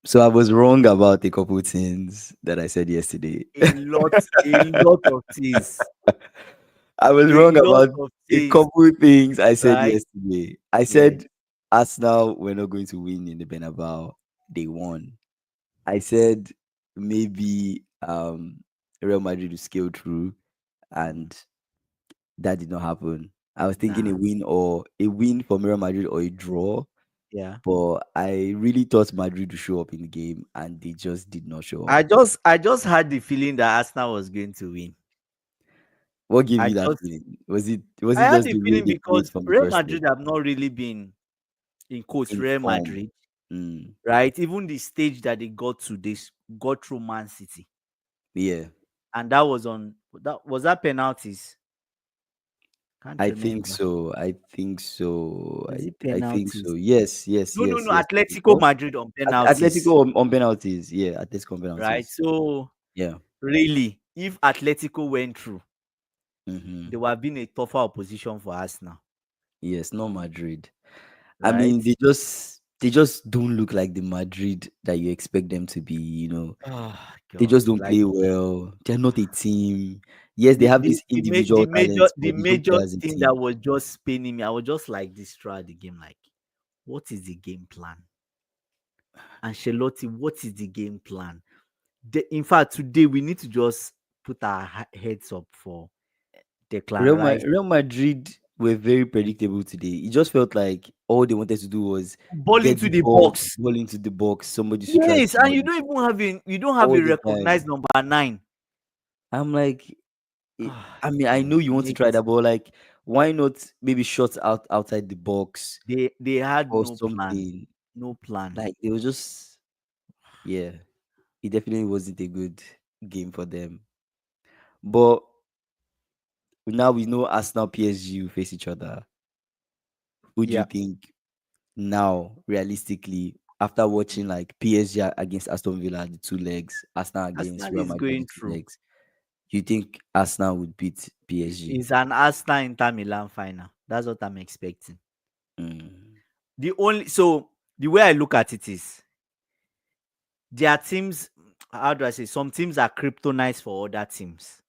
So I was wrong about a couple things that I said yesterday. A lot of things, I was a wrong lot about of a things, couple things I said right? yesterday. I Yes. said Arsenal were not going to win in the Bernabeu. They won. I said maybe Real Madrid will scale through, and that did not happen. I was thinking Nah. a win for Real Madrid or a draw, Yeah. but I really thought Madrid would show up in the game, and they just did not show up. I just had the feeling that Arsenal was going to win. What gave I you that just feeling? Was I it had just the the way feeling they played because from the Real first leg Madrid have not really been in quotes in Real form? Madrid, Mm, right? Even the stage that they got to, got through Man City, yeah, and that was on that penalties. Can't I think remember. so. I think so. Was it I think so. penalties? Yes, yes, No, no, yes, no. yes. Atletico Because Madrid on penalties, Atletico on penalties. Yeah, Atletico on right? penalties. So Yeah. really, if Atletico went through, Mm-hmm. there would have been a tougher opposition for Arsenal, Yes, not Madrid. I right? mean, they just don't look like the Madrid that you expect them to be. Oh They God, just don't like play well. They're not a team. Yes, they the have the these the, ma- the individual major talents, the but they don't play major as a thing that team. was just paining me, I was just like this throughout the game, like, what is the game plan? Ancelotti, what is the game plan? In fact, today we need to just put our heads up for Declan Rice. Real Madrid were very predictable today. It just felt like all they wanted to do was Ball get into the the ball, box. ball into the box, somebody should try Yes, and somebody you don't have all a the recognized time. number nine. I'm like, Ah, I mean, I God, know you it want to try makes that, but like, why not maybe shot outside the box they had or no plan. something? No plan. Like, it was just, yeah, it definitely wasn't a good game for them. But now we know Arsenal PSG will face each other. Who do you Yeah. think now, realistically, after watching like PSG against Aston Villa, the two legs, Arsenal against Arsenal Real is Madrid, the going two through. legs, you think Arsenal would beat PSG? It's an Arsenal Inter Milan final. That's what I'm expecting. Mm, The way I look at it is there are teams, how do I say, some teams are kryptonite for other teams,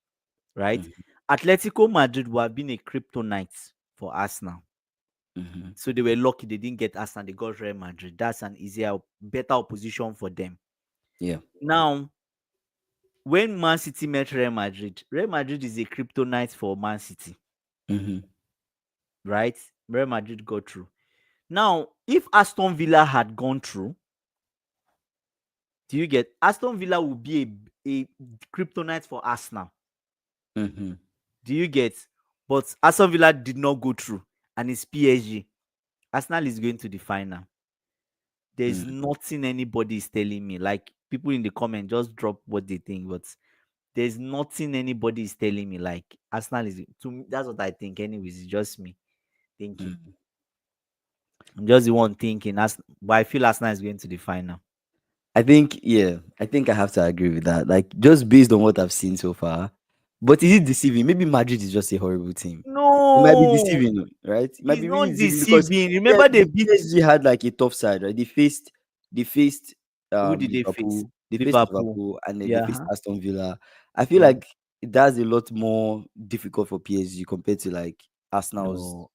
right? mhm, Atletico Madrid would have been a kryptonite for Arsenal. mhm. So they were lucky they didn't get Arsenal, they got Real Madrid. That's an easier, better opposition for them. Yeah. Now, when Man City met Real Madrid is a kryptonite for Man City, Mhm, right? Real Madrid got through. Now, if Aston Villa had gone through, do you get Aston Villa would be a kryptonite for Arsenal? mhm, Do you get? But Aston Villa did not go through, and it's PSG. Arsenal is going to the final. There's mm. nothing anybody is telling me. Like, people in the comment just drop what they think, but there's nothing anybody is telling me. Like, Arsenal is, to me, that's what I think. Anyways, it's just me thinking. Mm. I'm just the one thinking. But I feel Arsenal is going to the final. I think, yeah, I think I have to agree with that. Like, just based on what I've seen so far. But is it deceiving? Maybe Madrid is just a horrible team. It might be No, deceiving, right? It might it's be really not deceiving because deceiving. yeah, Remember, they the beat, PSG had like a tough side, right? They faced who did they face? Liverpool. Liverpool, and then they Yeah. faced Aston Villa. I feel Yeah. like that's a lot more difficult for PSG compared to like Arsenal's. No.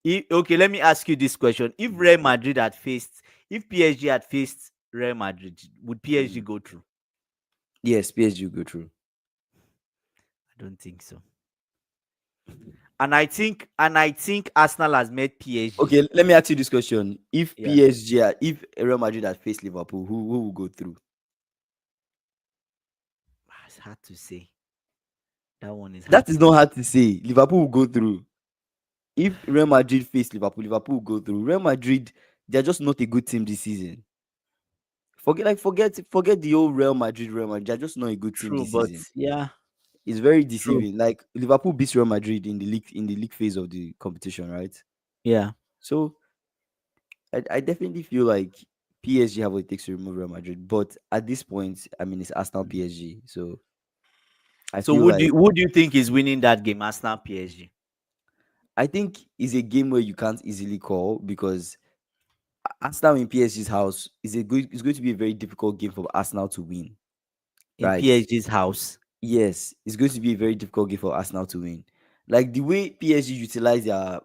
Okay, let me ask you this question. If PSG had faced Real Madrid, would PSG Mm. go through? Yes, PSG will go through. I don't think so. And I think Arsenal has met PSG. Okay, let me ask you this question: Yeah. If Real Madrid had faced Liverpool, who will go through? It's hard to say. That one is That hard is to not say. hard to say. Liverpool will go through. If Real Madrid face Liverpool, Liverpool will go through. Real Madrid, they're just not a good team this season. Forget the old Real Madrid. Real Madrid, they're just not a good team True, this but season. yeah, It's very true. deceiving. Like Liverpool beats Real Madrid in the league phase of the competition, right? Yeah. So I definitely feel like PSG have what it takes to remove Real Madrid. But at this point, I mean, it's Arsenal Mhm. PSG. So I So feel like who do you think is winning that game? Arsenal PSG. I think it's a game where you can't easily call because Arsenal in PSG's house is a good. It's going to be a very difficult game for Arsenal to win. in Right? PSG's house. Yes, it's going to be a very difficult game for Arsenal to win. Like the way PSG utilize their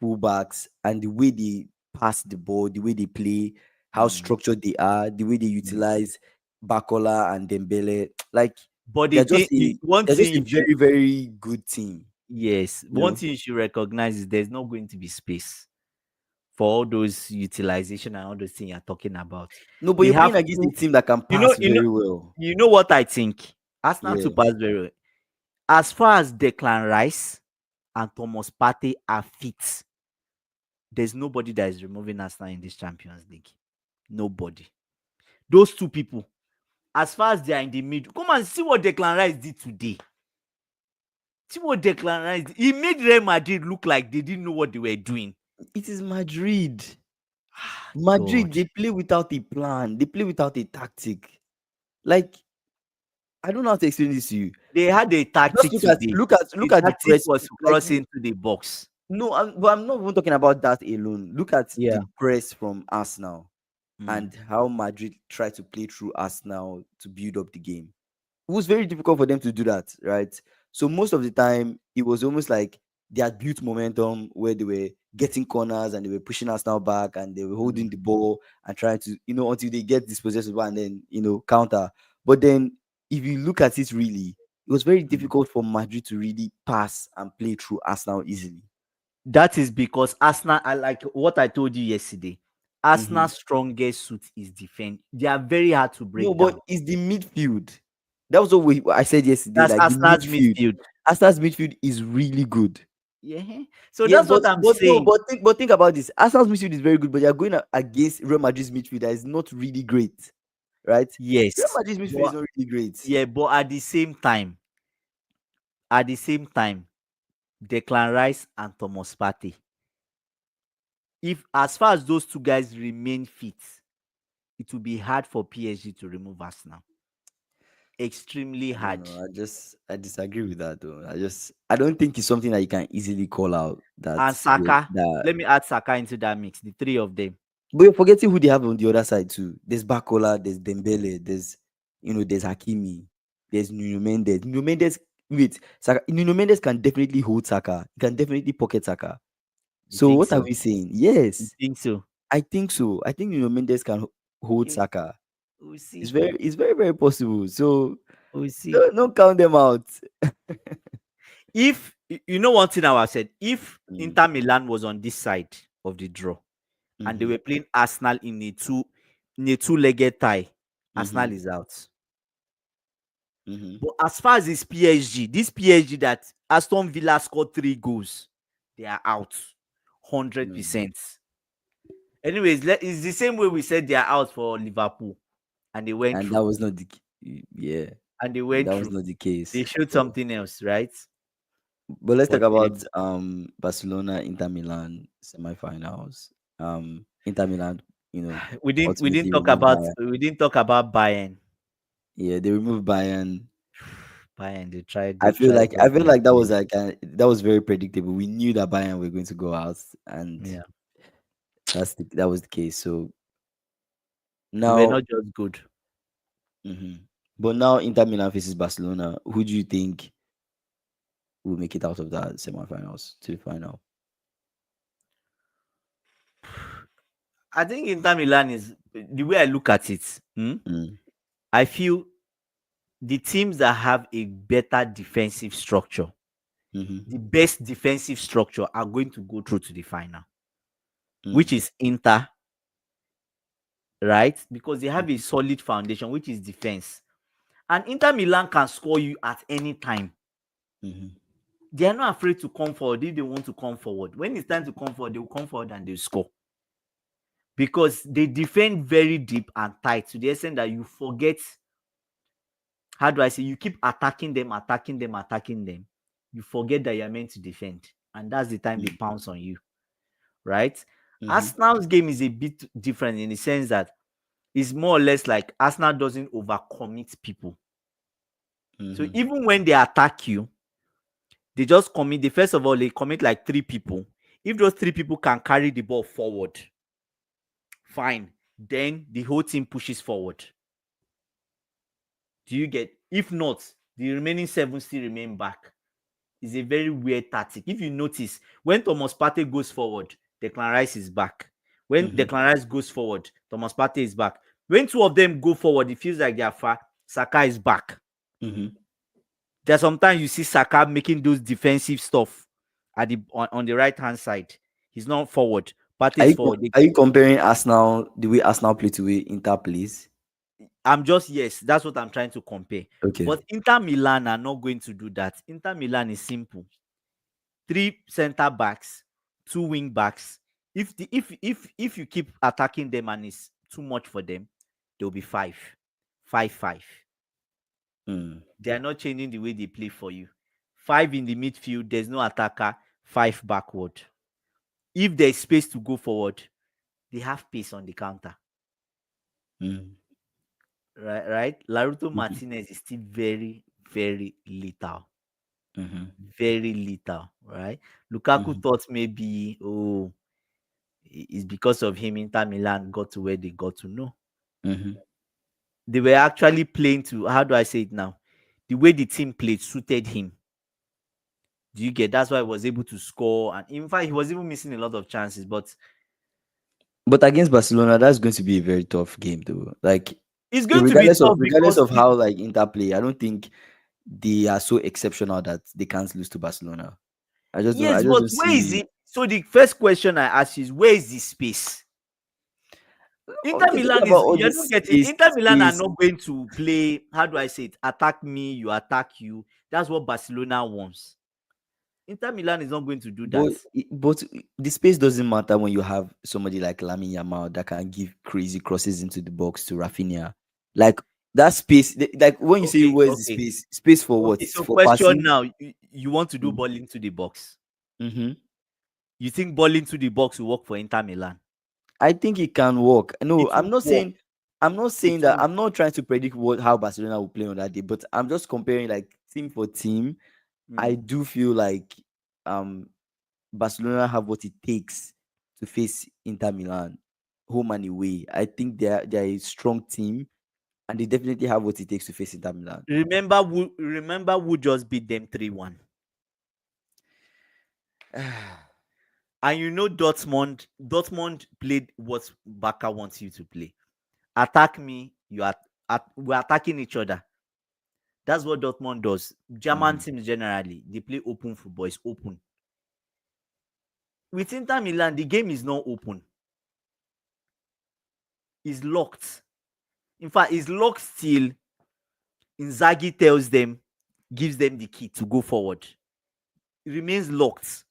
fullbacks and the way they pass the ball, the way they play, how Mm, structured they are, the way they yes. utilize Bakola and Dembele, like But the they're thing, just a one they're just thing a you should, very very good team. yes, You one know, thing you should recognize is there's not going to be space for all those utilization and all those things you're talking about. no, but They you're have playing against a two, team that can you know, pass very well. you know what I think? Arsenal to Yeah, pass very well. As far as Declan Rice and Thomas Partey are fit, there's nobody that is removing Arsenal in this Champions League. Nobody. Those two people, as far as they are in the middle, come and see what Declan Rice did today. See what Declan Rice did. He made Real Madrid look like they didn't know what they were doing. it is Madrid. God. Madrid, they play without a plan. They play without a tactic. Like I don't know how to explain this to you. They had a Just tactic look at today. look at The look at the tactic press. was to Like cross into the box. no, but I'm not even talking about that alone. Look at the Yeah. press from Arsenal Mm. and how Madrid tried to play through Arsenal to build up the game. It was very difficult for them to do that, right? So most of the time, it was almost like they had built momentum where they were getting corners and they were pushing Arsenal back and they were holding Mm. the ball and trying to, until they get dispossessed of the ball and then, counter. But then, if you look at it really, it was very Mm. difficult for Madrid to really pass and play through Arsenal easily. That is because Arsenal, I like what I told you yesterday. Mm-hmm. Arsenal's strongest suit is defense. They are very hard to No, break but down. it's the midfield. That was what I said yesterday. That's Like the Arsenal's midfield, midfield. Arsenal's midfield is really good. Yeah. So Yeah, that's but what I'm but no, saying. but think about this. Arsenal's midfield is very good, but you're going against Real Madrid's midfield that is not really great, right? Real Yes. Madrid's midfield is But not really great. yeah, but at the same time, Declan Rice and Thomas Partey. If as far as those two guys remain fit, it will be hard for PSG to remove Arsenal. Extremely I don't hard. know. I disagree with that though. I don't think it's something that you can easily call out that And yeah, Saka, that. let me add Saka into that mix. The three of them. But you're forgetting who they have on the other side too. There's Bakola, there's Dembele, there's Hakimi, there's Nuno Mendes. Nuno Mendes, wait, Nuno Mendes can definitely hold Saka. He can definitely pocket Saka. You So think what are so? we saying? You Yes, think so? I think so. I think Nuno Mendes can hold Okay. Saka. We'll It's see. very possible. So We'll see. don't count them out. If you know one thing I said, if Mm, Inter Milan was on this side of the draw and they mm-hmm, were playing Arsenal in a two-legged tie, Arsenal mm-hmm, is out. mm-hmm, But as far as this PSG that Aston Villa scored 3 goals, they are out mm. 100%. Anyways, it's the same way we said they are out for Liverpool, and they went And that through, was not yeah, and they and went that was through. not the They case. showed But something else, right? let's talk But about Barcelona Inter Milan semifinals. Inter Milan, we didn't we didn't ultimately talk removed about Bayern. we didn't talk about Bayern. Yeah, they removed Bayern. Bayern, they tried I they feel tried like all their that was best. that was very predictable. We knew that Bayern were going to go out, and Yeah, that was the case. So they were now, not just good. mhm. But now Inter Milan faces Barcelona. Who do you think will make it out of that semifinals to the final? I think Inter Milan is the way I look at it. Mm, I feel the teams that have a better defensive structure, mm-hmm, the best defensive structure, are going to go through to the final, which mm, is Inter, right? Because they have a mm-hmm, solid foundation, which is defense. And Inter Milan can score you at any time. mm-hmm, They are not afraid to come forward if they want to come forward. When it's time to come forward, they will come forward and they'll score. Because they defend very deep and tight to the extent that you forget, how do I say, you keep attacking them, attacking them, attacking them. You forget that you're meant to defend. And that's the time they pounce on you, right? mm-hmm, Arsenal's game is a bit different in the sense that it's more or less like Arsenal doesn't overcommit people. So mm-hmm, even when they attack you, they just commit. First of all, they commit like 3 people. If those 3 people can carry the ball fine. Then the whole team pushes forward. Do you get? If not, the remaining seven still remain back. It's a very weird tactic. If you notice, when Thomas Partey goes forward, Declan Rice is back. When Mm-hmm. Declan Rice goes forward, Thomas Partey is back. When two of them go forward, it feels like they are far. Saka is back. Mm-hmm. There's sometimes you see Saka making those defensive stuff at on the right hand side. He's not forward. Partey Are is you forward. are you comparing Arsenal, the way Arsenal play, to the way Inter plays? I'm just, yes, that's what I'm trying to compare. Okay. But Inter Milan are not going to do that. Inter Milan is simple. Three center backs, two wing backs. If you keep attacking them and it's too much for them, they'll be five. 5-5. Mm. They are not changing the way they play for you. Five in the midfield, there's no attacker, five backward. If there's space to go forward, they have pace on the counter. Mm. Right? Laruto Mm-hmm. Martinez is still very, very lethal. Mm-hmm. Very lethal, right? Lukaku Mm-hmm. thought maybe, oh, it's because of him Inter Milan got to where they got to. No, Mm-hmm. they were actually playing to, how do I say it now? The way the team played suited him. Do you get? That's why he was able to score, and in fact, he was even missing a lot of chances. But But against Barcelona, that's going to be a very tough game, though. Like, it's going to be tough regardless because of how like Inter play, I don't think they are so exceptional that they can't lose to Barcelona. I yes, just but don't where is see. it? So the first question I ask is, where is the space? Oh, Inter they're talking Milan about is, all you're this not getting, space, Inter Milan are space. not going to play, how do I say it? Attack me, you attack you. That's what Barcelona wants. Inter Milan is not going to do that. But the space doesn't matter when you have somebody like Lamine Yamal that can give crazy crosses into the box to Rafinha. Like that space, like when you say Okay, where's the okay, space? Space for what? okay. So For question passing? now, you want to do Mm-hmm. ball into the box. Mm-hmm. You think ball into the box will work for Inter Milan? I think it can work. No, It won't work. I'm not It saying that. won't. I'm not trying to predict how Barcelona will play on that day, but I'm just comparing like team for team. I Mm. do feel like um Barcelona have what it takes to face Inter Milan, home and away. I think they're a strong team, and they definitely have what it takes to face Inter Milan. Remember who just beat them 3-1. And you know Dortmund played what Barca wants you to play. Attack me, we're attacking each other. That's what Dortmund does. German Mhm. teams generally, they play open football. It's open. With Inter Milan, the game is not open. It's locked. In fact, it's locked till Inzaghi gives them the key to go forward. It remains locked.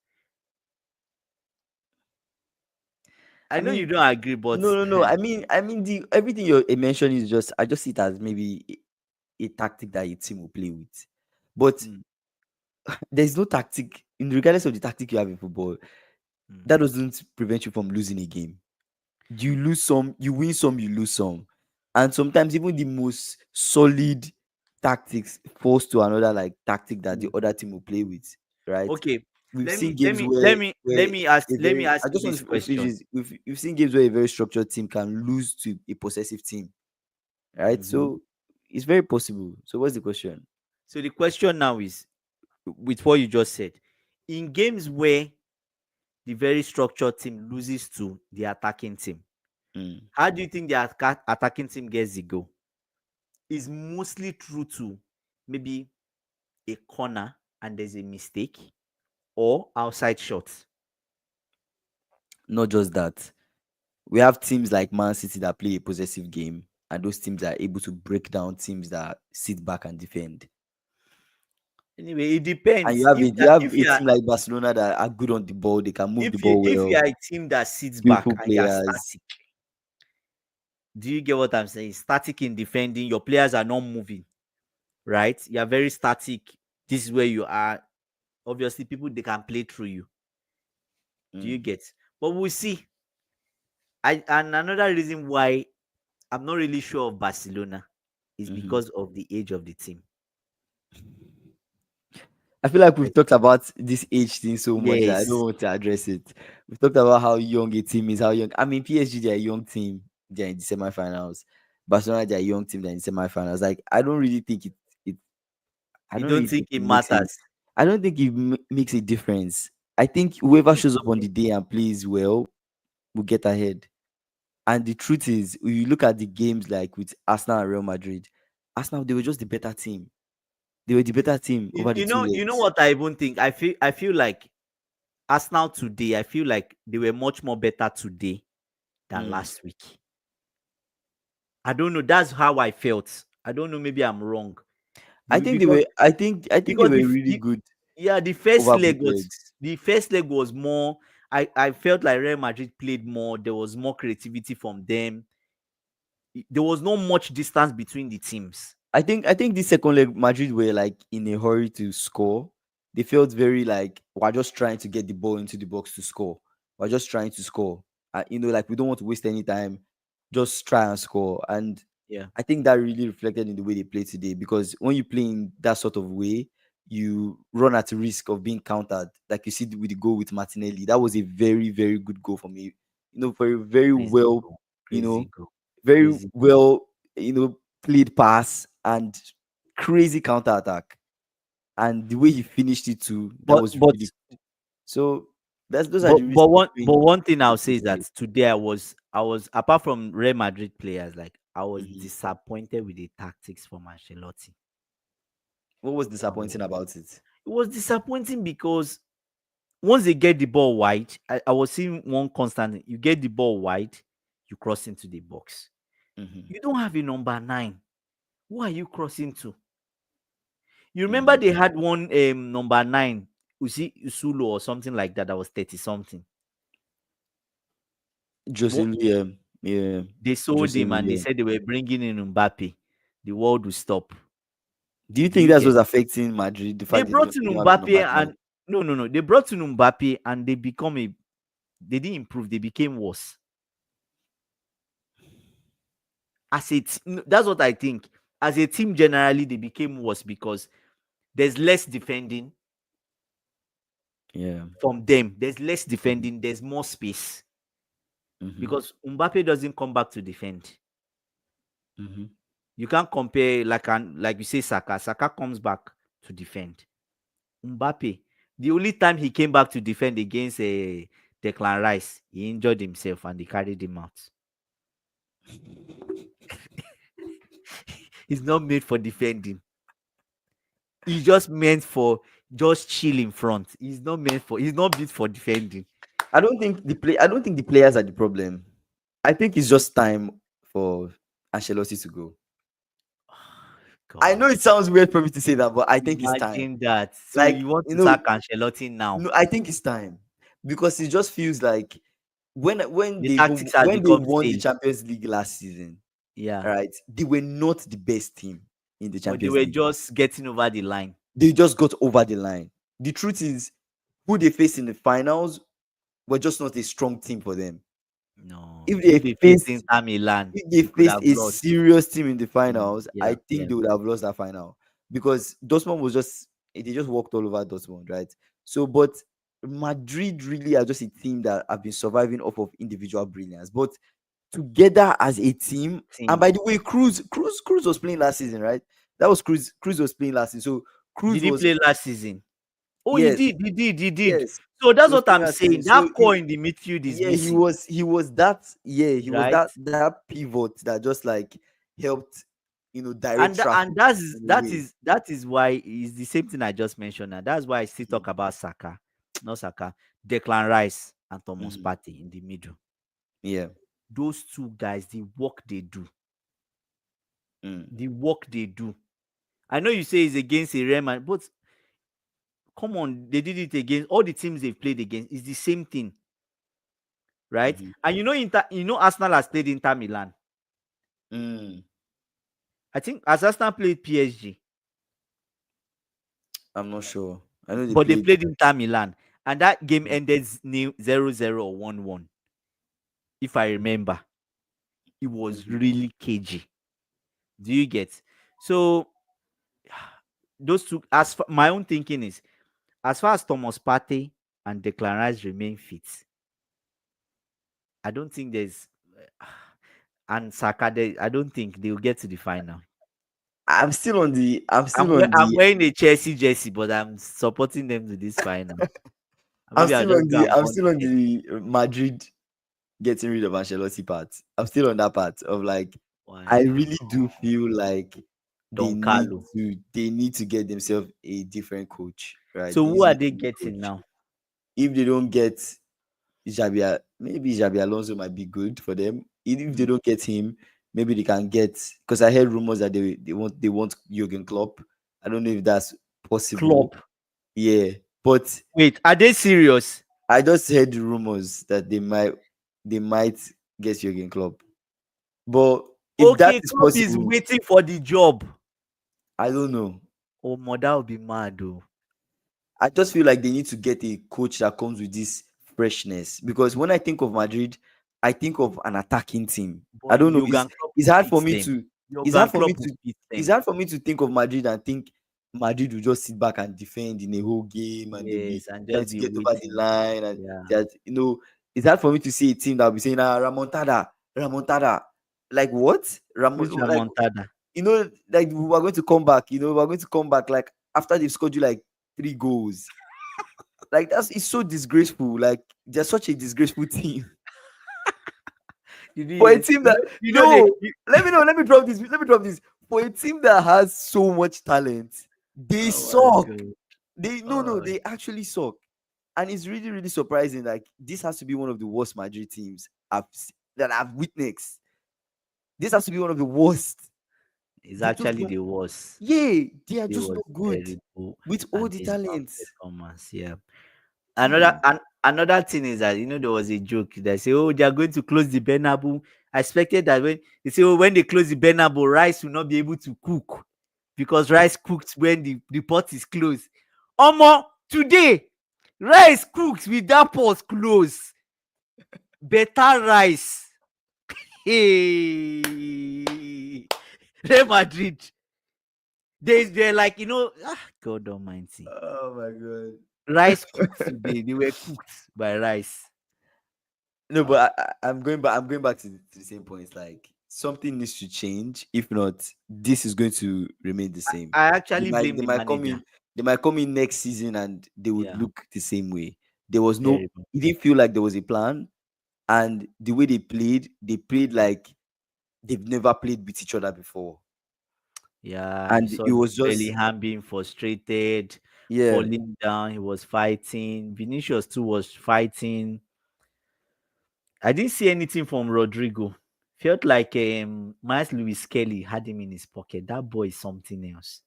I I know you mean, don't agree, but no, no, no. I mean, the everything you're mentioning is just I just see it as maybe a tactic that a team will play with, but mm, there's no tactic in regardless of the tactic you have in football. mm. That doesn't prevent you from losing a game. You lose some, you win some, you lose some. And sometimes even the most solid tactics falls to another like tactic that the Mm. other team will play with, right? Okay, We've let seen me let games me let where me where let me ask a let me very ask I you just want this to finish question. this. We've seen games where a very structured team can lose to a possessive team, right? Mhm. So it's very possible. So what's the question? So the question now is, with what you just said, in games where the very structured team loses to the attacking team, Mm. how do you think the attacking team gets the goal? Is mostly true to maybe a corner and there's a mistake, or outside shots. Not just that. We have teams like Man City that play a possessive game, and those teams are able to break down teams that sit back and defend. Anyway, it And depends. you have a team like Barcelona that are good on the ball. They can move the ball If you well. are a team that sits back Skillful and you are players. static, do you get what I'm saying? Static in defending, your players are not moving, right? You are very static. This is where you are. Obviously, people they can play through you. Do you Mm, get? But we'll see. And another reason why I'm not really sure of Barcelona is mhm. because of the age of the team. I feel like we've Yes. talked about this age thing so much that I don't Yes. want to address it. We talked about how young a team is, how young. I mean, PSG, they're a young team. They're in the semifinals. Barcelona, they're a young team. They're in the semifinals. Like, I don't really think it. I You don't don't really think think it it makes a. matters? I don't think it makes a difference. I think whoever shows up on Okay. the day and plays well will get ahead. And the truth is, when you look at the games like with Arsenal and Real Madrid, Arsenal, they were just the better team. They were the better team over the two You know legs. what I even think? I feel like Arsenal today, I feel like they were much more better today than Mm. last week. I don't know. That's how I felt. I don't know. Maybe I'm wrong. I think they Because were. I think they were really good yeah, the first over leg both was legs. more. I felt like Real Madrid played more. There was more creativity from them. There was not much distance between the teams. I think this second leg, Madrid were like in a hurry to score. They felt very like we're just trying to get the ball into the box to score. We're just trying to score. Like we don't want to waste any time. Just try and score. And Yeah, I think that really reflected in the way they play today. Because when you play in that sort of way, you run at risk of being countered. Like you see with the goal with Martinelli, that was a very very good goal for me. Very very crazy well. goal, You crazy know, goal, very crazy goal. well, played pass and crazy counter attack. And the way he finished it too, that But was but really so. Those are the but risks of playing one thing in I'll the say is big that stage. today I was apart from Real Madrid players, like I was Mhm. disappointed with the tactics from Ancelotti. What was I was, disappointing about it? it was disappointing because once they get the ball wide, I was seeing one constant. You get the ball wide, you cross into the box. Hmm. You don't have a number nine. Who are you crossing to? You remember Hmm. they had one number nine, Usulu or something like that. That was 30 something. Jose What Lu, yeah, yeah, they sold Jose him Lu, and they yeah. said they were bringing in Mbappe. The world will stop. Do you Do think you that's get? what's affecting Madrid? The They fact that brought in they don't have a Mbappe number nine. and no, no, no. They brought in Mbappe and they become a. They didn't improve. They became worse. That's what I think. As a team, generally, they became worse because there's less defending Yeah. from them. There's less Hmm. defending. There's more space Hmm. because Mbappe doesn't come back to defend. Hmm. You can't compare like you say Saka. Saka comes back to defend. Mbappe, the only time he came back to defend against Declan Rice, he injured himself and they carried him out. He's not made for defending. He's just meant for just chill in front. He's not meant for. He's not built for defending. I don't think the players are the problem. I think it's just time for Ancelotti to go. I know God, it sounds weird for me to say that, but I think it's time. imagine that. So Like, you want to sack Ancelotti now? no, I think it's time because it just feels like The tactics has when they become won the stale. Champions League last season, Yeah, right? They were not the best team in the but they Champions were League. just getting over the line. They just got over the line. The truth is, who they faced in the finals were just not a strong team for them. No, If if they they face faced Inter Milan, if they they could faced have a lost. serious team in the finals, I Yeah, think yeah. they would have lost that final because Dortmund was just they just walked all over Dortmund, right? So, but Madrid really are just a team that have been surviving off of individual brilliance, but together as a team. And Team. by the way, Cruz was playing last season, right? That was Cruz. Cruz was playing last season, so Cruz Did he was play last season? Oh, he yes, did. He did. He did. yes, So he that's was what playing I'm last season. saying. So That core in the midfield is yeah, missing, he was right? that pivot that just like helped direct And traffic that's in a that way. is that is why it's the same thing I just mentioned. And that's why I still Mhm, talk about Saka, not Saka, Declan Rice and Thomas mhm. Partey in the middle. Yeah. Those two guys, Mm, the work they do. I know you say it's against a Real Madrid, but come on, they did it against all the teams they've played against. It's the same thing, right? mhm, And Arsenal has played Inter Milan. mm. I think as Arsenal played PSG, I'm not sure. I know they but they played. played Inter Milan, and that game ended 0-0 or 1-1. If I remember, it was Mhm, really cagey. Do you get? So those two, my own thinking is, as far as Thomas Partey and Declan Rice remain fit, I don't think there's and Saka. I don't think they will get to the final. I'm still on I'm the wearing a Chelsea jersey, but I'm supporting them to this final. Maybe I'll just go and I'm burn still the on jersey. the Madrid getting rid of Ancelotti part. I'm still on that part of like I Why? really do feel like Don Carlo. they need to get themselves a different coach, right? So They need who to are get they a new getting coach. now? If they don't get maybe Xabi Alonso might be good for them. If they Mm. don't get him, maybe they can get because I heard rumors that they want Jurgen Klopp. I don't know if that's possible. Klopp. Yeah, but Wait, are they serious? I just heard rumors that they might get Jurgen Klopp. But if that Okay, is Klopp is possible, waiting for the job. I don't know. Oh, my, that would be mad, though. I just feel like they need to get a coach that comes with this freshness because when I think of Madrid, I think of an attacking team. I But don't know. Jurgen Klopp It's will hard for beat me them. to it's hard Jurgen for me Klopp will to beat it's them. hard for me to think of Madrid and think Madrid will just sit back and defend in a whole game and they'll be Yes, and trying just to be get over the waiting. line and Yeah. that it's hard for me to see a team that will be saying Ramontada. Like what? Which Like Montada? like we are going to come back, we're going to come back like after they've scored you like 3 goals. Like it's so disgraceful. Like they're such a disgraceful team. Did you For a hear? team that You know they. no, let me know. Let me drop this. Let me drop this. For a team that has so much talent, they Oh my suck. god. They no, Oh, they actually suck. And it's really, really surprising. Like this has to be one of the worst Madrid teams that I've witnessed. This has to be one of the worst. it's They just actually don't. the worst. Yeah, they are It just was not good terrible, with all and the his bad talents. performance. Yeah. Hmm. Another thing is that there was a joke. They say, "Oh, they are going to close the Bernabeu." I expected that when they say, "Oh, when they close the Bernabeu, rice will not be able to cook because rice cooked when the pot is closed." Omo, today rice cooks with that pot closed. Better rice. Hey, Real Madrid. They're like God Almighty. Oh my god. Rice cooked today. They were cooked by rice. No, but I'm going back to the same point. It's like something needs to change. If not, this is going to remain the same. I They actually might blame they the might come manager. in they might come in next season and they would Yeah, look the same way. There was no terrible. it didn't feel like there was a plan. And the way they played like they've never played with each other before. Yeah, you And saw it was just Bellingham being frustrated, yeah. falling down. He was fighting. Vinicius too was fighting. I didn't see anything from Rodrigo. Felt like Miles Lewis Kelly had him in his pocket. That boy is something else.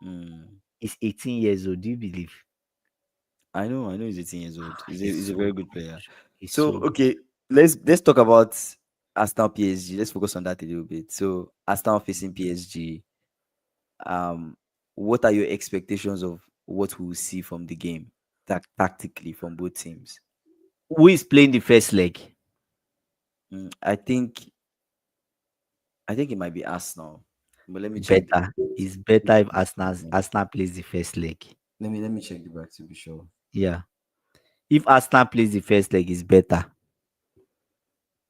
Mm, He's 18 years old. Do you believe? I know he's 18 years old. He's He's a so very good good. player. He's So so good. okay, let's talk about Arsenal PSG. Let's focus on that a little bit. So Arsenal facing PSG. Um, what are your expectations of what we will see from the game, tactically from both teams? Who is playing the first leg? I think it might be Arsenal, but let me check the Better. It's better if Arsenal plays the first leg. let me check the back to be sure. Yeah. If Arsenal plays the first leg, it's better.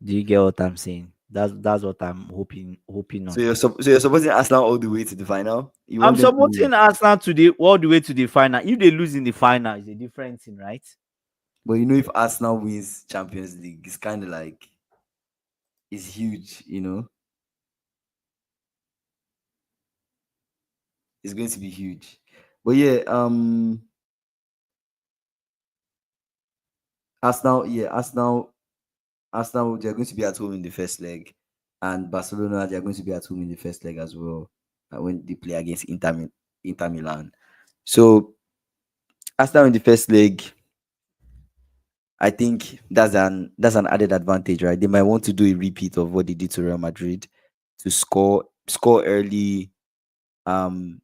Do you get what I'm saying? That's what I'm hoping on. So you're supporting Arsenal all the way to the final. You I'm want them to win, supporting Arsenal today all the way to the final. If they lose in the final, it's a different thing, right? but if Arsenal wins Champions League, it's kind of like it's huge. It's going to be huge. But yeah, Arsenal, they're going to be at home in the first leg, and Barcelona they're going to be at home in the first leg as well when they play against Inter Milan. So Arsenal in the first leg, I think that's an added advantage, right? They might want to do a repeat of what they did to Real Madrid to score early, um,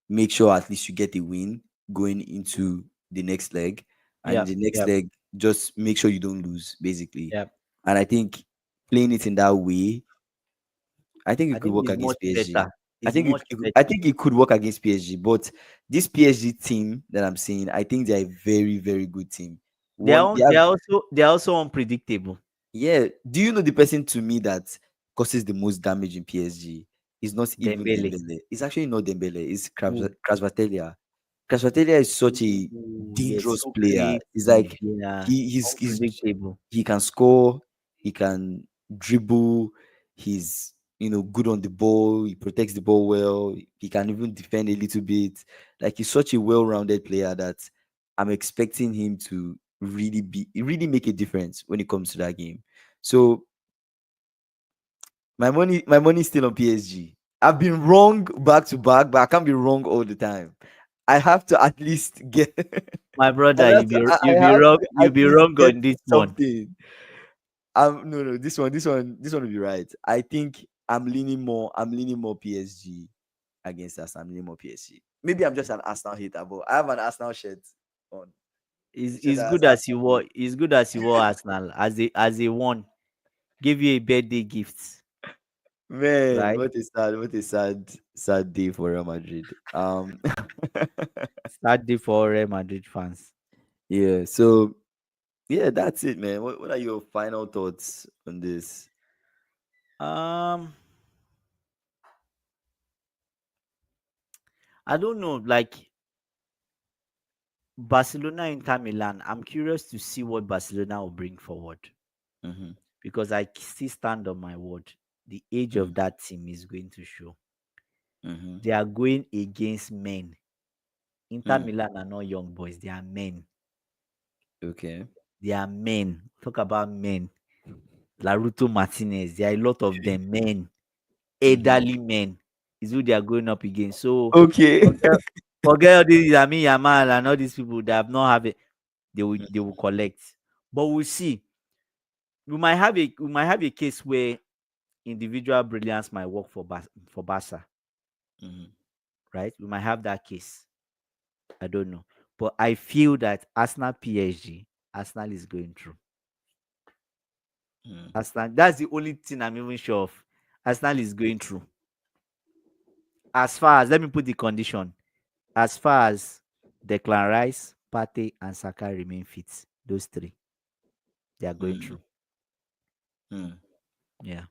make sure at least you get a win going into the next leg, and Yeah, the next yeah, leg just make sure you don't lose, basically. yeah. And I think playing it in that way, I think I it could think work it's much against PSG. better. It's much better. I think it could work against PSG, but this PSG team that I'm seeing, I think they're a very, very good team. One, they have They're also unpredictable. Yeah. Do you know the person to me that causes the most damage in PSG? Is not even Dembele. Dembele. It's actually not Dembele. It's Who? Kvaratskhelia. Kvaratskhelia is such a Ooh, yes, dangerous so player. creative. It's like Yeah, he's unpredictable. he can score, he can dribble, he's good on the ball, he protects the ball well, he can even defend a little bit. Like he's such a well-rounded player that I'm expecting him to really make a difference when it comes to that game. So my money is still on PSG. I've been wrong back to back, but I can't be wrong all the time. I have to at least get My brother, I have to you at be least wrong get on this one. something. No, this one will be right. I think I'm leaning more PSG against us. I'm leaning more PSG. Maybe I'm just an Arsenal hater, but I have an Arsenal shirt on. Shirt It's that has good as you Arsenal were. name. It's good as you were Arsenal as a one. Give you a birthday gift, Man, right? what a sad day for Real Madrid. Start day for Real Madrid fans. Yeah. So yeah, that's it, man. What are your final thoughts on this? Um, I don't know. Like Barcelona, Inter Milan. I'm curious to see what Barcelona will bring forward Mm-hmm. because still stand on my word. The age of that team is going to show. Mm-hmm. They are going against men. Inter Mm. Milan are not young boys. They are men. Okay. They are men. Talk about men. Laruto Martinez. There are a lot of them. Men. Mm-hmm. Elderly men is who they are going up against. So Okay. forget, forget all these Yami Yamal and all these people that have not have it. They will collect. But we'll see. We might have a case where individual brilliance might work for Barca, Mm-hmm. right? We might have that case. I don't know. But I feel that Arsenal PSG, Arsenal is going through. Mm. Arsenal, that's the only thing I'm even sure of. Arsenal is going through. As far as, let me put the condition, as far as Declan Rice, Partey, and Saka remain fit, those three, they are going Mm. through. Mm. Yeah.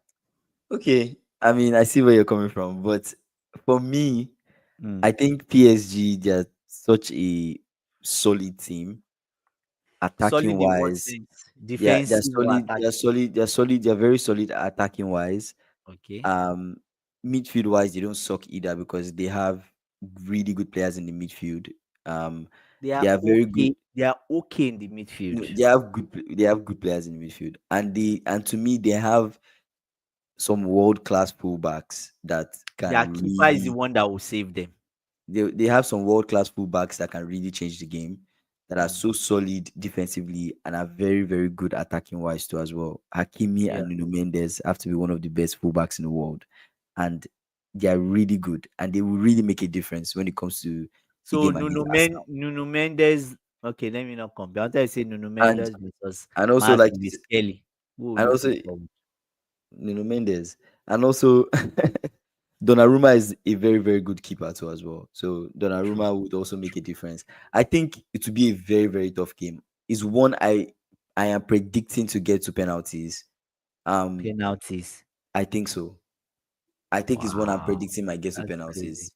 Okay. I mean, I see where you're coming from, but for me, Mm. I think PSG, they're such a solid team, attacking Solid in what wise. sense? They're Defensive or solid. attack? They're solid. They're solid. They're very solid attacking wise. Okay. Um, Midfield wise, they don't suck either because they have really good players in the midfield. Um, They they are are very good. okay. They are okay in the No, midfield. they have good players in the midfield, and to me, they have some world class fullbacks that Their can keeper is the really one that will save them. they have some world class fullbacks that can really change the game, that are Mm. so solid defensively and are very, very good attacking wise too as well. Hakimi Yeah. and Nuno Mendes have to be one of the best fullbacks in the world. And they are really good and they will really make a difference when it comes to a So game against Arsenal. Nuno Mendes. Okay, let me not compare. I wanted to say Nuno And Mendes versus and also like Martin with Kelly. Who will and you also put forward? Nuno Mendes. And also Donnarumma is a very, very good keeper too as well. So True. Donnarumma would also make a difference. I think it will be a very, very tough game. It's one I am predicting to get to penalties. Um, Penalties. I think so. I think it's one I'm Wow, predicting might get to that's crazy. penalties.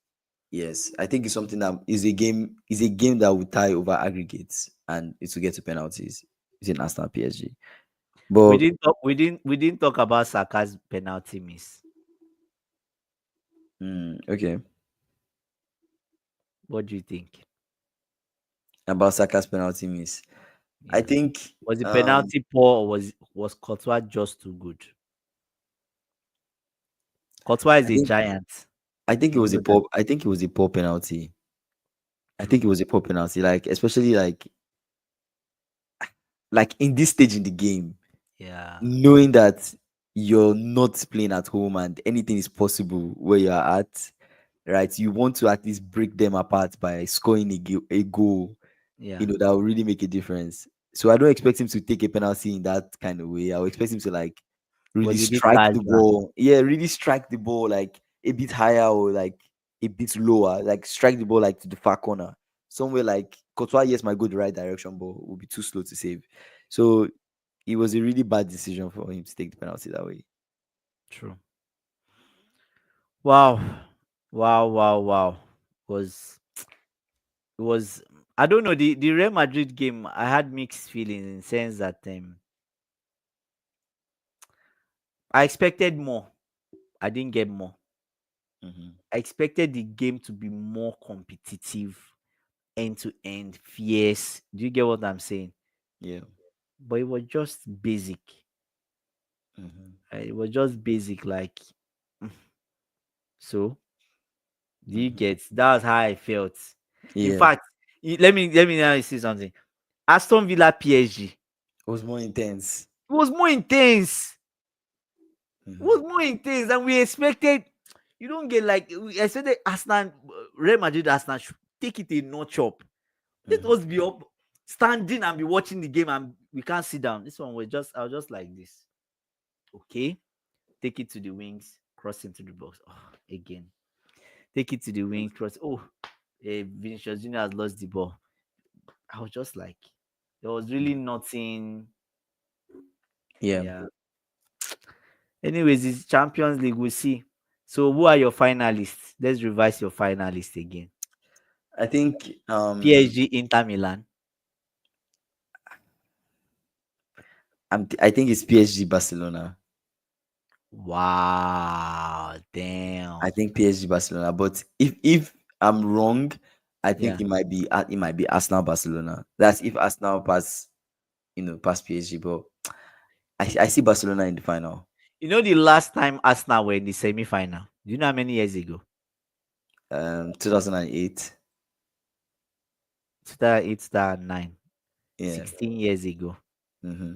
Yes, I think it's something that is a game that will tie over aggregates and it will get to penalties. It's in Arsenal PSG. We But didn't talk. We didn't talk about Saka's penalty miss. okay, What do you think? about Saka's penalty miss. I Yeah. think Was the um penalty poor or was Courtois just too good? Courtois is I a think giant. I think it You was a know that. poor I think it was a poor penalty. I True. think it was a poor penalty. Like especially like in this stage in the game, Yeah. knowing that you're not playing at home and anything is possible where you're at, right? You want to at least break them apart by scoring a goal, Yeah. that will really make a difference. So I don't expect him to take a penalty in that kind of way. I will expect him to like really Was a bit strike the casual. ball. Yeah, really strike the ball like a bit higher or like a bit lower. Like strike the ball like to the far corner. Somewhere like Courtois, yes, might go the right direction, but will be too slow to save. So it was a really bad decision for him to take the penalty that way. True. Wow. Wow, wow, wow. Was it was I don't know, the Real Madrid game, I had mixed feelings in the sense that I expected more. I didn't get more. Hmm. I expected the game to be more competitive, end to end, fierce. Do you get what I'm saying? Yeah. But it was just basic. Hmm. It was just basic, like mm, so. Do you Hmm. get? That's how I felt. In Yeah. fact, let me now say something. Aston Villa PSG. It was more intense. It was more intense. It was Hmm. more intense than we expected. You don't get like we expected Arsenal, Real Madrid, Arsenal should take it a notch up. Let Hmm. us be up, standing and be watching the game, and we can't sit down. This one was just, I was just like this. Okay, take it to the wings, cross into the box. Oh, again, take it to the wings, cross. Oh, Vinicius Junior has lost the ball. I was just like, there was really nothing. Yeah. Yeah. Anyways, it's Champions League. We'll see. So, who are your finalists? Let's revise your finalists again. I think PSG, Inter Milan. I think it's PSG Barcelona. Wow, I damn. think PSG Barcelona. But if I'm wrong, I think Yeah. it might be Arsenal Barcelona. That's if Arsenal pass PSG. But I see Barcelona in the final. You know the last time Arsenal were in the semi-final? Do you know how many years ago? 2008. 2008, 2009. Yeah. 16 years ago, Hmm.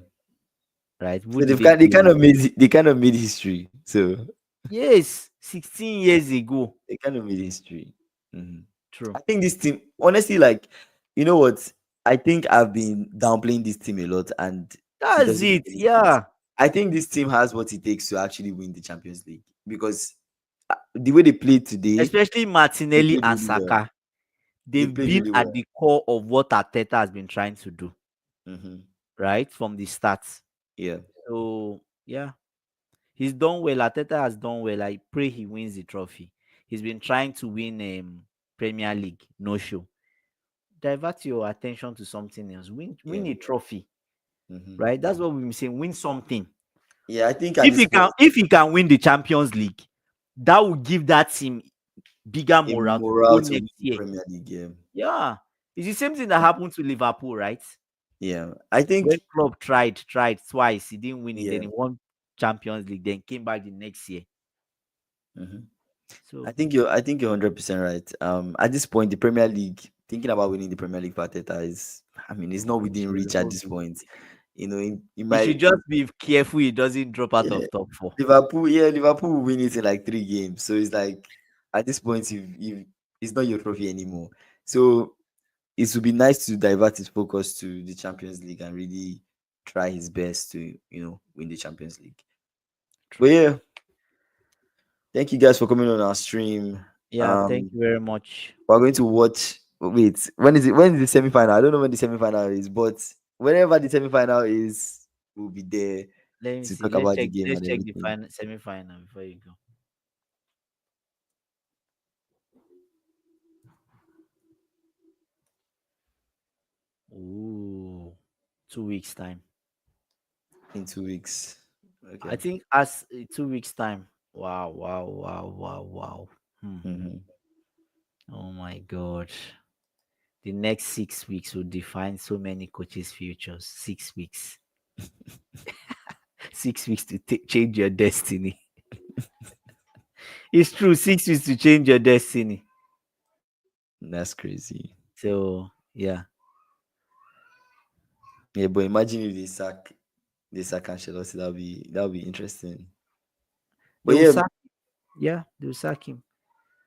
right? Who So did they play with? they kind of made history. So Yes, 16 years ago. they kind of made history. Hmm. True. I think this team, honestly, like, you know what? I think I've been downplaying this team a lot, and it That's doesn't it. make any sense. Yeah. I think this team has what it takes to actually win the Champions League because the way they played today, Especially they Martinelli played and really well. Saka. They They've played been really at well. the core of what Arteta has been trying to do, Hmm. right? From the start. Yeah, So, yeah. He's done well. Arteta has done well. I pray he wins the trophy. He's been trying to win Premier League. No show. Divert your attention to something else. Win yeah, a trophy, hmm right? That's what we've been saying. Win something. yeah. I think at this point, If he can win the Champions League, that will give that team bigger a morale to go morale to win next the year. Premier League. Yeah, Yeah. It's the same thing that happened to Liverpool, right? yeah. I think, When Klopp tried twice, he didn't win it. Then yeah. he won Champions League, then came back the next year. Hmm. So I think you're 100% right. At this point, the Premier League, thinking about winning the Premier League for Arteta is, I mean, it's not within reach at this point. You know, it he should might, just be careful he doesn't drop out yeah, of top four. Liverpool will win it in like 3 games. So it's like at this point, if it's not your trophy anymore. So it would be nice to divert his focus to the Champions League and really try his best to, win the Champions League. But True. yeah, thank you guys for coming on our stream. Yeah, thank Um, you very much. we're going to watch. Wait, when is it? When is the semi-final? I don't know when the semi-final is, but whenever the semi-final is, we'll be there Let me to see. talk about the game Let's and check the everything. semi-final before you go. Ooh, 2 weeks time. In 2 weeks. I Okay. think as 2 weeks time. Wow, wow, wow, wow, wow. Hmm. Hmm. Oh my God. The next 6 weeks will define so many coaches' futures. 6 weeks. 6 weeks to change your destiny. It's true. 6 weeks to change your destiny. That's crazy. So yeah, Yeah, but imagine if they sack Ancelotti, that'll be interesting. they But will yeah, sack. Yeah, they will sack him.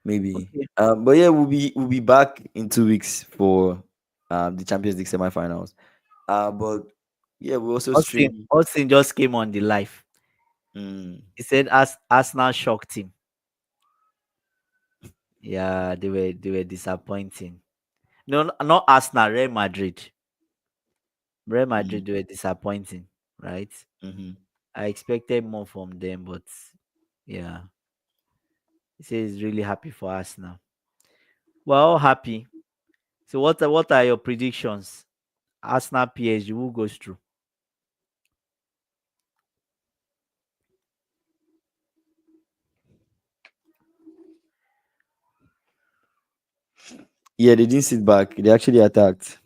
maybe. Okay. But yeah, we'll be back in 2 weeks for the Champions League semi-finals. But yeah, we also stream. Austin just came on the live. Mm, He said as Arsenal shocked him. Yeah, they were disappointing. No, not Arsenal, Real Madrid. Real mm, Madrid they were disappointing. right? Mm-hmm. I expected more from them, but yeah, he says he's really happy for us now. We're all happy. So what are your predictions? Arsenal PSG, who goes through? Yeah, they didn't sit back. They actually attacked.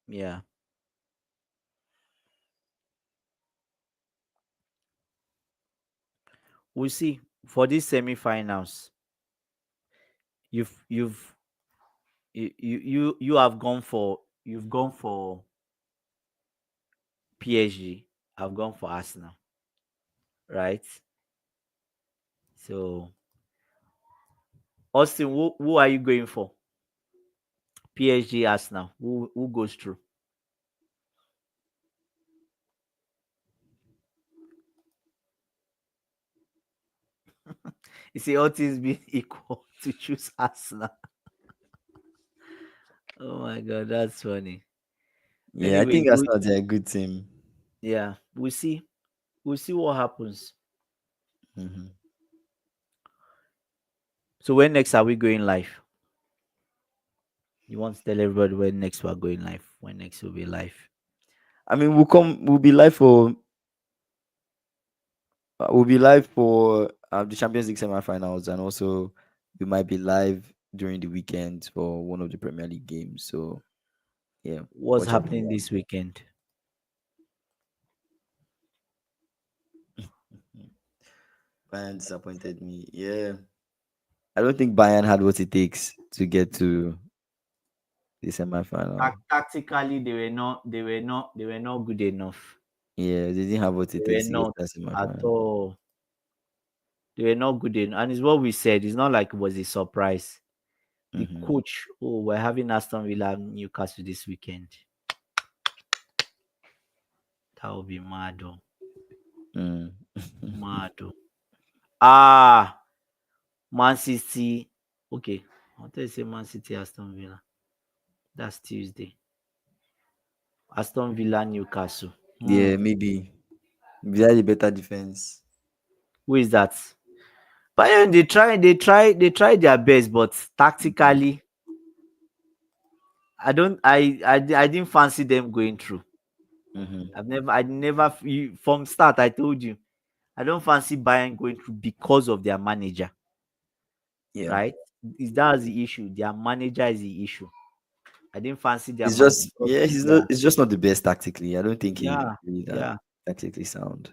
Yeah, we'll see. For these semi-finals, you've you have gone for PSG. I've gone for Arsenal, right? So Austin, who are you going for? PSG, Arsenal. Who goes through? You see, all things being equal to choose Arsenal. Oh my god, that's funny. Yeah, I Anyways, think Arsenal are a good team. yeah, we'll see. We'll see what happens. Mm-hmm. So when next are we going live? You want to tell everybody when next we're going live? When next will be live? I mean, we'll be live for the Champions League semi-finals, and also we might be live during the weekend for one of the Premier League games. So yeah, What's watch out for happening that. this weekend? Bayern disappointed me. Yeah, I don't think Bayern had what it takes to get to the semi-final. Tactically, they were not good enough. Yeah, they didn't have what They it were takes to get to not that at semi-final. all. They were not good enough, and it's what we said. It's not like it was a surprise. The Mm-hmm. coach, oh, we're having Aston Villa and Newcastle this weekend. That would be mad, oh, Mm. mad, oh. Ah, Man City. Okay, I want to say Man City, Aston Villa. That's Tuesday. Aston Villa, Newcastle. Yeah, maybe we had a better defense. Who is that? Bayern, they try their best, but tactically, I don't, I didn't fancy them going through. Mm-hmm. From start, I told you, I don't fancy Bayern going through because of their manager, Yeah, right? Is That's the issue. Their manager is the issue. I didn't fancy their it's manager just because, he's yeah, not. It's just not the best tactically. I don't think he's yeah, really that yeah. tactically sound.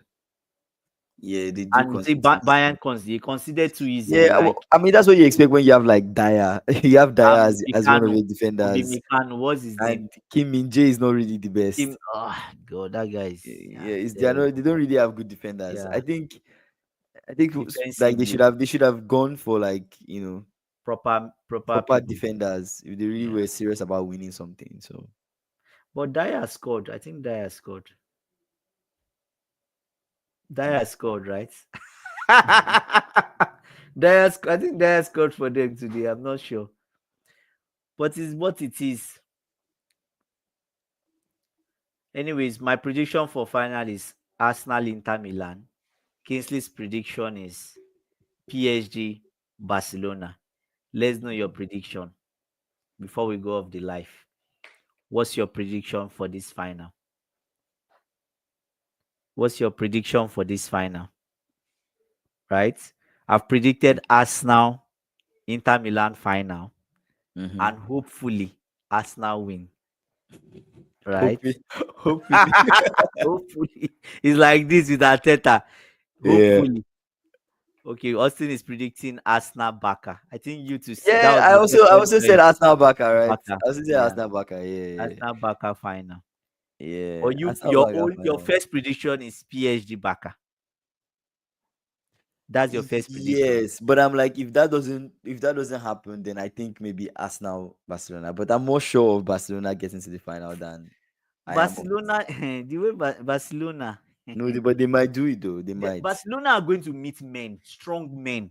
Yeah, they do And you see, concede too easily. Bayern they consider too easy. Yeah, Like I mean that's what you expect when you have like Dyer. You have Dyer as one of Mikano, your defenders, Mikano, what's his name? and Kim Min Jae is not really the best. Oh God, that guy is, yeah, Yeah, they are not. terrible. They don't really have good defenders. Yeah, I think like defensively, they should have gone for like proper proper people. defenders if they really Yeah, were serious about winning something. So but Dyer scored. I think Dyer scored. Dyer scored, right? I think Dyer scored for them today. I'm not sure, but it's what it is. Anyways, my prediction for final is Arsenal Inter Milan. Kingsley's prediction is PSG Barcelona. Let's know your prediction before we go off the live. What's your prediction for this final? What's your prediction for this final? Right? I've predicted Arsenal Inter Milan final hmm and hopefully Arsenal win. Right? hopefully, hopefully, Hopefully. It's like this with Arteta. yeah. Hopefully. Okay, Austin is predicting Arsenal Baka. I think you to that Yeah, was the I second also said Arsenal Baka, right? Baka. I also said Yeah. Arsenal Baka. Yeah, Arsenal Baka final. yeah. Or Arsenal Baka your final. first prediction is PSG Baka. That's your first prediction. Yes, but I'm like, if that doesn't happen, then I think maybe Arsenal Barcelona. But I'm more sure of Barcelona getting to the final than I am of. Barcelona, the way Barcelona, No, but they might do it though. They might. Barcelona are going to meet men, strong men.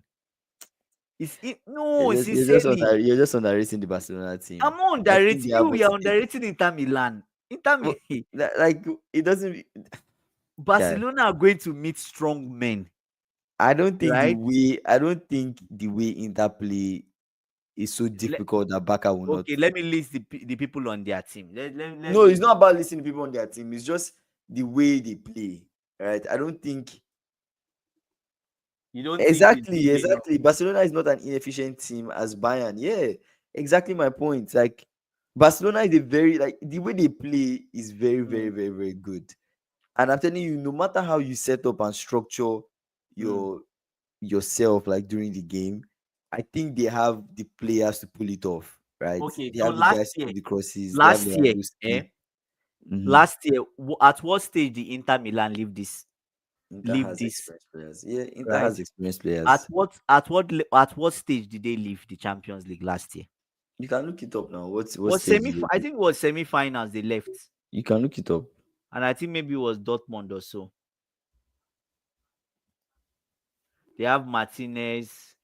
No, sincerely, You're just underrating the Barcelona I'm team. not I think underrating they have you. what We are it takes. underrating Inter Milan. Inter Well, Milan. like it doesn't. Yeah. Barcelona are going to meet strong men, right? I don't think the way Inter play is so Le- difficult that Barca will not. okay, let me list the people on their team. Let No, it's me. not about listening to people on their team. It's just the way they play. Right? I don't think You don't think it's exactly, deep enough? exactly. Barcelona is not an inefficient team as Bayern. Yeah, exactly my point. Like Barcelona is a very like the way they play is very, very, Mm, very, very good. And I'm telling you, no matter how you set up and structure mm. your yourself like during the game, I think they have the players to pull it off, right? Okay, They so have the last guys to year, put the crosses, they have last year, Lewandowski. Mm-hmm. last year, at what stage did Inter Milan Inter leave has this, experienced players. Yeah, Inter right? has experienced players. At what stage did they leave the Champions League last year? You can look it up now. What Was stage semi? did I they? think it was semi-finals they left, You can look it up. and I think maybe it was Dortmund or so. They have Martinez,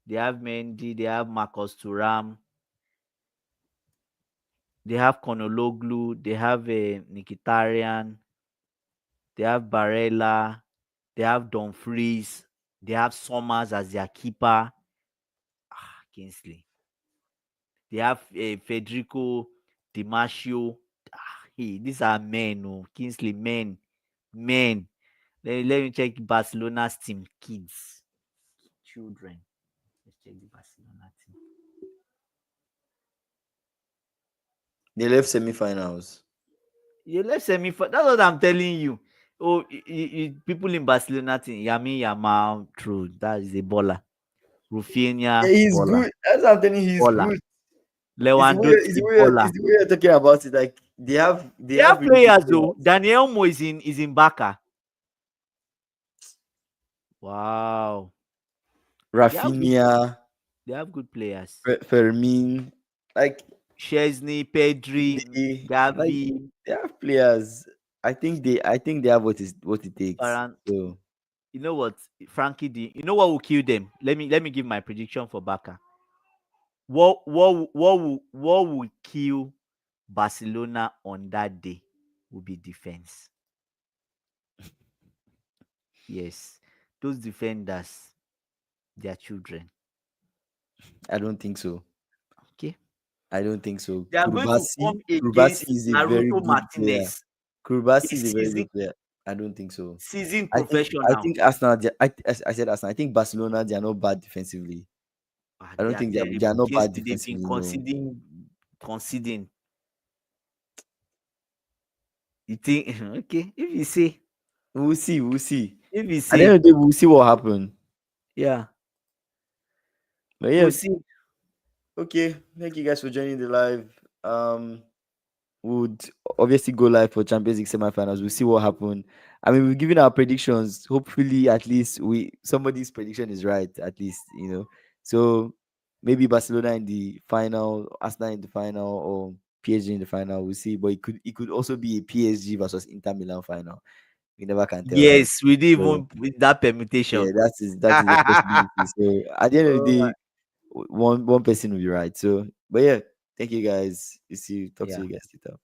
they have Mendy, they have Marcos Thuram, they have Konologlu, they have Mkhitaryan, they have Barella, they have Dumfries, they have Summers as their keeper. Kingsley. They have Federico Di Marcio. Hey, these are men, oh, Kingsley, men, men. Let me check Barcelona's team, kids, children. Let's check the Barcelona team. They left semi-finals. You left semi. That's what I'm telling you. Oh, people in Barcelona team, Yami Yamal, true. That is a baller. Yeah, Rufinha, he's baller, good. That's what I'm telling you, he's baller. good. Lewandowski, It's baller. the way you're talking about it. Like they They have have really good players though. players. Daniel Mo is in Barca. Wow. They have good Rafinha, they have good players. Fermin, like Chesney, Pedri, like Gavi, they have players. I think they have what it takes. Varane. So You know what? Frankie D. You know what will kill them? Let me give my prediction for Barca. What will kill Barcelona on that day will be defense. Yes. Those defenders, they are children. I don't think so. Okay. I don't think so. They are going to come Kurbasi against is a very Lautaro good player. Martinez, a Kurbasi is a very season good player. I don't think so. season I professional. think Arsenal. I said Arsenal. I think Barcelona. They are not bad defensively. I They don't are think they are terrible. not bad Kingsley, they've been defensively. No, conceding. You think okay? we'll see. We'll see. If you At the end say, of the day, we'll see what happens. yeah, But yeah, we'll see. okay. Thank you guys for joining the live. Would obviously go live for Champions League semi-finals. We'll see what happens. I mean, we've given our predictions. Hopefully, at least somebody's prediction is right. At least So maybe Barcelona in the final, Arsenal in the final, or PSG in the final. We'll see. But it could also be a PSG versus Inter Milan final. We never can tell, right? Yes, we didn't So even with that yeah, permutation. that is a possibility. So at the end of the Oh, day, one person will be right. So, but yeah, thank you guys. You see, talk to yeah. you guys later.